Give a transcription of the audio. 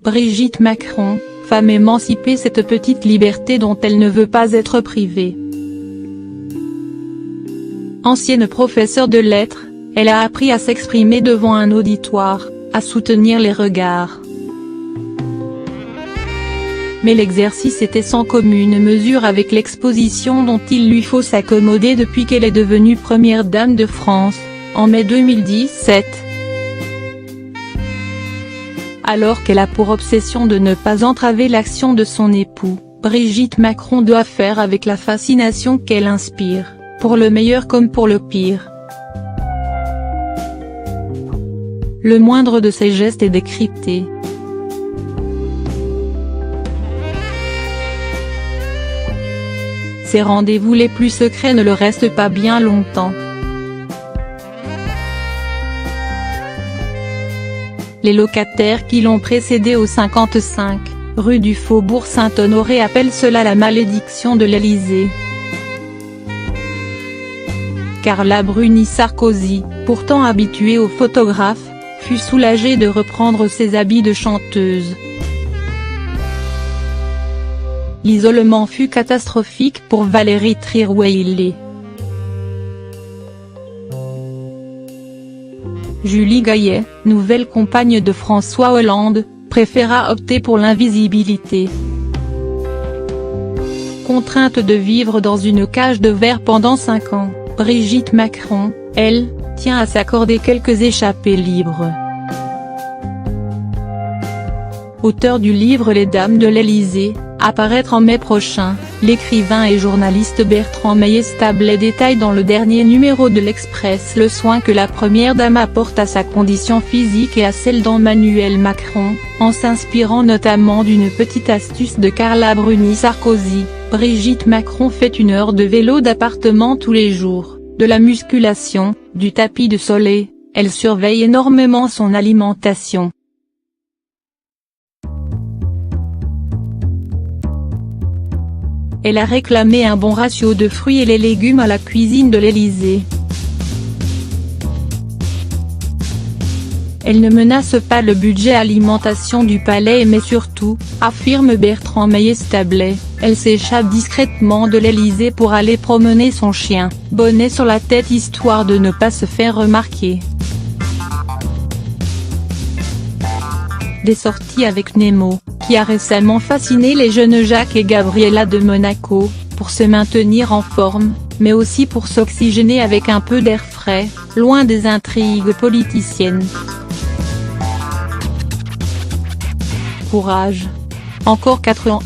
Brigitte Macron, femme émancipée, cette petite liberté dont elle ne veut pas être privée. Ancienne professeure de lettres, elle a appris à s'exprimer devant un auditoire, à soutenir les regards. Mais l'exercice était sans commune mesure avec l'exposition dont il lui faut s'accommoder depuis qu'elle est devenue première dame de France, en mai 2017. Alors qu'elle a pour obsession de ne pas entraver l'action de son époux, Brigitte Macron doit faire avec la fascination qu'elle inspire, pour le meilleur comme pour le pire. Le moindre de ses gestes est décrypté. Ses rendez-vous les plus secrets ne le restent pas bien longtemps. Les locataires qui l'ont précédé au 55, rue du Faubourg Saint-Honoré appellent cela la malédiction de l'Élysée. Carla Bruni Sarkozy, pourtant habituée aux photographes, fut soulagée de reprendre ses habits de chanteuse. L'isolement fut catastrophique pour Valérie Trierweiler. Julie Gaillet, nouvelle compagne de François Hollande, préféra opter pour l'invisibilité. Contrainte de vivre dans une cage de verre pendant 5 ans, Brigitte Macron, elle, tient à s'accorder quelques échappées libres. Auteur du livre Les Dames de l'Élysée, à paraître en mai prochain, l'écrivain et journaliste Bertrand Meillet-Stablet détaille dans le dernier numéro de l'Express le soin que la première dame apporte à sa condition physique et à celle d'Emmanuel Macron, en s'inspirant notamment d'une petite astuce de Carla Bruni Sarkozy. Brigitte Macron fait 1 heure de vélo d'appartement tous les jours, de la musculation, du tapis de soleil, elle surveille énormément son alimentation. Elle a réclamé un bon ratio de fruits et les légumes à la cuisine de l'Élysée. Elle ne menace pas le budget alimentation du palais mais surtout, affirme Bertrand Meillet-Stablet, elle s'échappe discrètement de l'Élysée pour aller promener son chien, bonnet sur la tête histoire de ne pas se faire remarquer. Des sorties avec Nemo, qui a récemment fasciné les jeunes Jacques et Gabriella de Monaco, pour se maintenir en forme, mais aussi pour s'oxygéner avec un peu d'air frais, loin des intrigues politiciennes. Courage. Encore 4 ans.